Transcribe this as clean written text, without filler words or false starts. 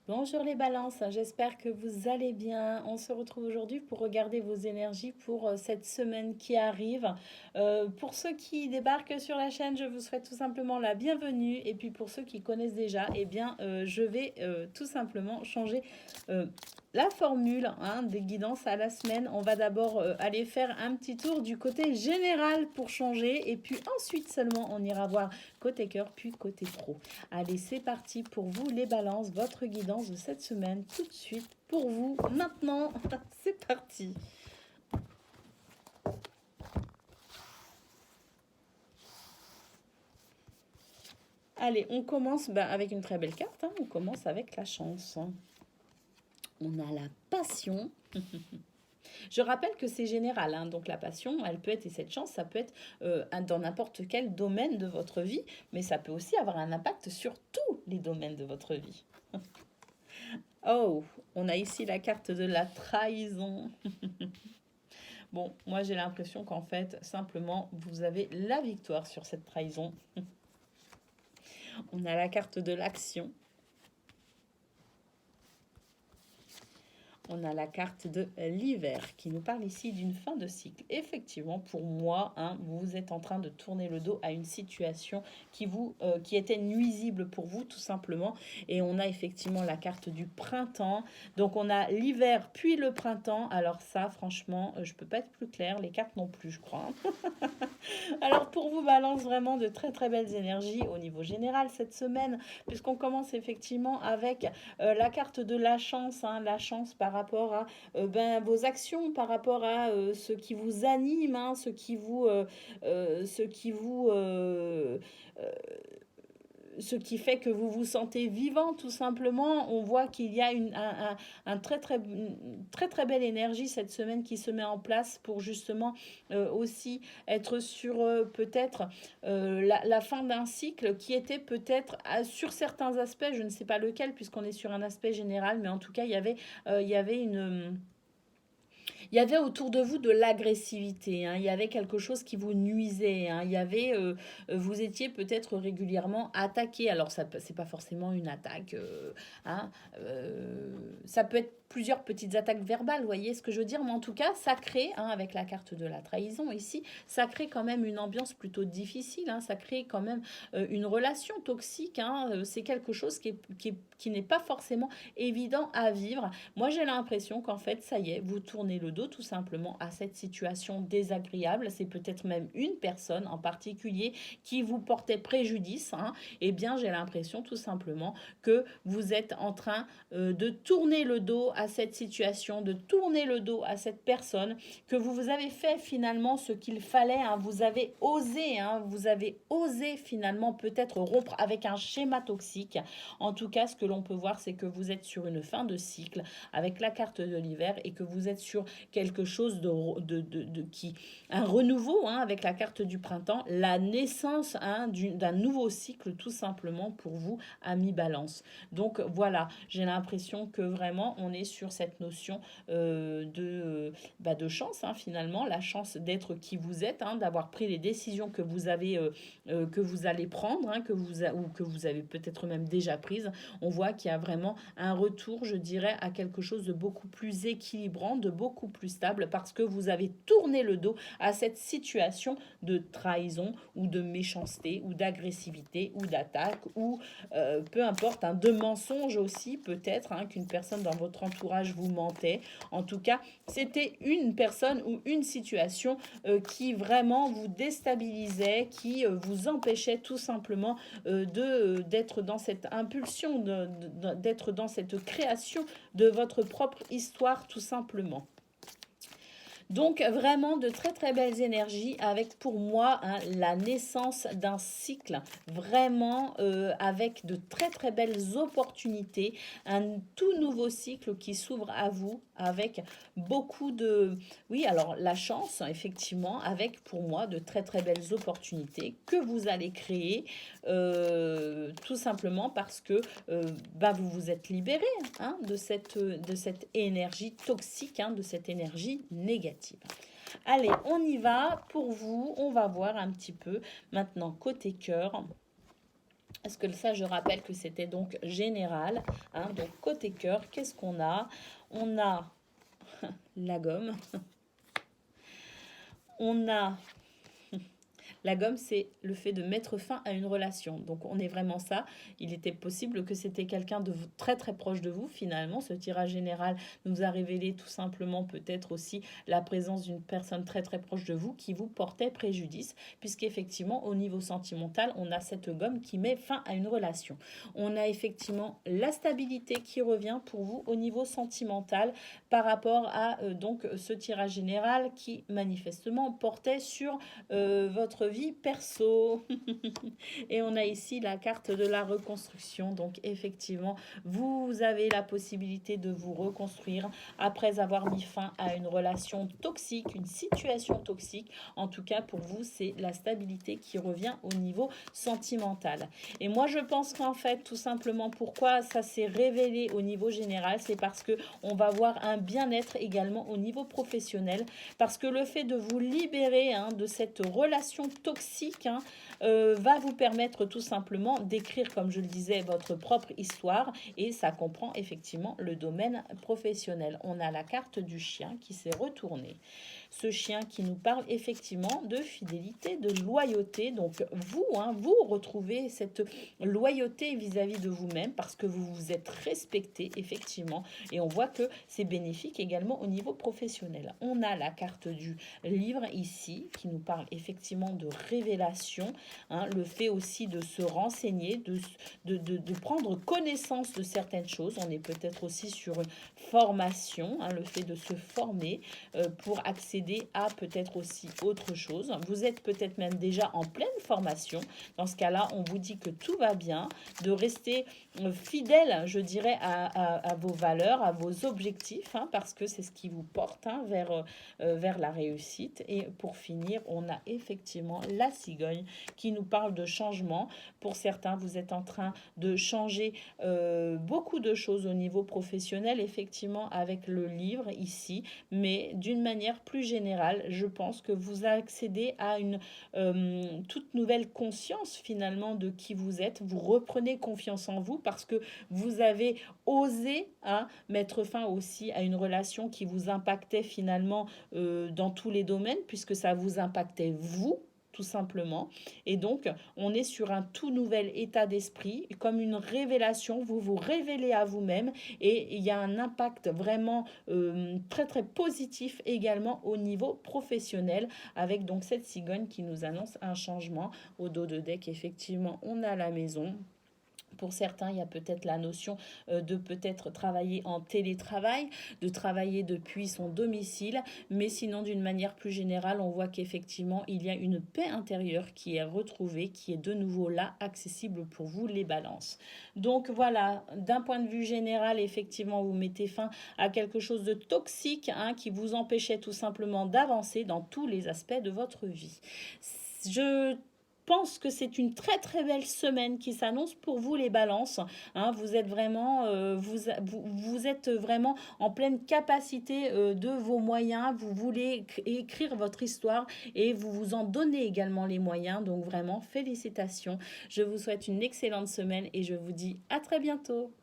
Bonjour les balances, j'espère que vous allez bien. On se retrouve aujourd'hui pour regarder vos énergies pour cette semaine qui arrive. Pour ceux qui débarquent sur la chaîne, je vous souhaite tout simplement la bienvenue. Et puis pour ceux qui connaissent déjà, eh bien, je vais tout simplement changer euh, la formule des guidances à la semaine. On va d'abord aller faire un petit tour du côté général pour changer. Et puis ensuite seulement, on ira voir côté cœur, puis côté pro. Allez, c'est parti pour vous les balances, votre guidance de cette semaine, tout de suite pour vous, maintenant. C'est parti. Allez, on commence avec une très belle carte, on commence avec la chance. On a la passion. Je rappelle que c'est général, donc la passion, elle peut être, et cette chance, ça peut être dans n'importe quel domaine de votre vie, mais ça peut aussi avoir un impact sur tous les domaines de votre vie. Oh, on a ici la carte de la trahison. Bon, moi j'ai l'impression qu'en fait, simplement, vous avez la victoire sur cette trahison. On a la carte de l'action. On a la carte de l'hiver qui nous parle ici d'une fin de cycle. Effectivement, pour moi, vous êtes en train de tourner le dos à une situation qui était nuisible pour vous, tout simplement. Et on a effectivement la carte du printemps. Donc, on a l'hiver puis le printemps. Alors ça, franchement, je peux pas être plus claire. Les cartes non plus, je crois. Alors, pour vous, balance vraiment de très très belles énergies au niveau général cette semaine, puisqu'on commence effectivement avec la carte de la chance par rapport à vos actions, par rapport à ce qui vous anime, ce qui fait que vous vous sentez vivant, tout simplement. On voit qu'il y a un très très belle énergie cette semaine qui se met en place pour justement aussi être sur peut-être la fin d'un cycle qui était peut-être sur certains aspects, je ne sais pas lequel puisqu'on est sur un aspect général, mais en tout cas il y avait une il y avait autour de vous de l'agressivité, il y avait quelque chose qui vous nuisait, il y avait, vous étiez peut-être régulièrement attaqué. Alors ça, c'est pas forcément une attaque, hein, ça peut être plusieurs petites attaques verbales, vous voyez ce que je veux dire, mais en tout cas, ça crée, avec la carte de la trahison ici, ça crée quand même une ambiance plutôt difficile, ça crée quand même une relation toxique, c'est quelque chose qui n'est pas forcément évident à vivre. Moi, j'ai l'impression qu'en fait, ça y est, vous tournez le dos tout simplement à cette situation désagréable. C'est peut-être même une personne en particulier qui vous portait préjudice. Eh bien, j'ai l'impression tout simplement que vous êtes en train de tourner le dos à cette situation, de tourner le dos à cette personne, que vous avez fait finalement ce qu'il fallait. Vous avez osé finalement peut-être rompre avec un schéma toxique. En tout cas, ce que l'on peut voir, c'est que vous êtes sur une fin de cycle avec la carte de l'hiver et que vous êtes sur quelque chose un renouveau, avec la carte du printemps, la naissance d'un nouveau cycle tout simplement pour vous, amis balance. Donc voilà, j'ai l'impression que vraiment on est sur cette notion de chance, finalement, la chance d'être qui vous êtes, d'avoir pris les décisions que vous avez, que vous allez prendre, ou que vous avez peut-être même déjà prises. On voit qu'il y a vraiment un retour, je dirais, à quelque chose de beaucoup plus équilibrant, de beaucoup plus stable, parce que vous avez tourné le dos à cette situation de trahison ou de méchanceté ou d'agressivité ou d'attaque ou peu importe, de mensonge aussi peut-être, qu'une personne dans votre entourage vous mentait. En tout cas, c'était une personne ou une situation qui vraiment vous déstabilisait, qui vous empêchait tout simplement d'être dans cette impulsion, d'être dans cette création de votre propre histoire tout simplement. Donc vraiment de très très belles énergies avec pour moi la naissance d'un cycle vraiment avec de très très belles opportunités, un tout nouveau cycle qui s'ouvre à vous avec beaucoup de... Oui, alors la chance effectivement avec pour moi de très très belles opportunités que vous allez créer tout simplement parce que vous vous êtes libéré de cette énergie toxique, de cette énergie négative. Allez, on y va pour vous. On va voir un petit peu maintenant côté cœur. Parce que ça, je rappelle que c'était donc général. Hein. Donc côté cœur, qu'est-ce qu'on a? On a la gomme. On a la gomme, c'est le fait de mettre fin à une relation. Donc on est vraiment ça. Il était possible que c'était quelqu'un de très très proche de vous. Finalement, ce tirage général nous a révélé tout simplement peut-être aussi la présence d'une personne très très proche de vous qui vous portait préjudice, puisqu'effectivement au niveau sentimental, on a cette gomme qui met fin à une relation. On a effectivement la stabilité qui revient pour vous au niveau sentimental par rapport à donc ce tirage général qui manifestement portait sur votre vie perso. Et on a ici la carte de la reconstruction. Donc effectivement, vous avez la possibilité de vous reconstruire après avoir mis fin à une relation toxique, une situation toxique. En tout cas, pour vous, c'est la stabilité qui revient au niveau sentimental. Et moi, je pense qu'en fait, tout simplement, pourquoi ça s'est révélé au niveau général, c'est parce que on va voir un bien-être également au niveau professionnel. Parce que le fait de vous libérer de cette relation toxique va vous permettre tout simplement d'écrire, comme je le disais, votre propre histoire, et ça comprend effectivement le domaine professionnel. On a la carte du chien qui s'est retournée. Ce chien qui nous parle effectivement de fidélité, de loyauté. Donc vous, vous retrouvez cette loyauté vis-à-vis de vous-même parce que vous vous êtes respecté effectivement, et on voit que c'est bénéfique également au niveau professionnel. On a la carte du livre ici qui nous parle effectivement de révélation, le fait aussi de se renseigner, de prendre connaissance de certaines choses. On est peut-être aussi sur une formation, le fait de se former pour accéder à peut-être aussi autre chose. Vous êtes peut-être même déjà en pleine formation. Dans ce cas-là, on vous dit que tout va bien, de rester fidèle, je dirais, à vos valeurs, à vos objectifs, parce que c'est ce qui vous porte vers la réussite. Et pour finir, on a effectivement la cigogne qui nous parle de changement. Pour certains, vous êtes en train de changer beaucoup de choses au niveau professionnel, effectivement, avec le livre ici, mais d'une manière plus générale, je pense que vous accédez à une toute nouvelle conscience finalement de qui vous êtes. Vous reprenez confiance en vous parce que vous avez osé mettre fin aussi à une relation qui vous impactait finalement dans tous les domaines, puisque ça vous impactait vous tout simplement. Et donc, on est sur un tout nouvel état d'esprit, comme une révélation. Vous vous révélez à vous-même et il y a un impact vraiment très très positif également au niveau professionnel, avec donc cette cigogne qui nous annonce un changement. Au dos de deck, effectivement, on a la maison. Pour certains, il y a peut-être la notion de peut-être travailler en télétravail, de travailler depuis son domicile, mais sinon d'une manière plus générale, on voit qu'effectivement, il y a une paix intérieure qui est retrouvée, qui est de nouveau là, accessible pour vous les balances. Donc voilà, d'un point de vue général, effectivement, vous mettez fin à quelque chose de toxique qui vous empêchait tout simplement d'avancer dans tous les aspects de votre vie. Je pense que c'est une très très belle semaine qui s'annonce pour vous les balances. Vous êtes vraiment vous êtes vraiment en pleine capacité de vos moyens. Vous voulez écrire votre histoire et vous vous en donnez également les moyens. Donc vraiment félicitations. Je vous souhaite une excellente semaine et je vous dis à très bientôt.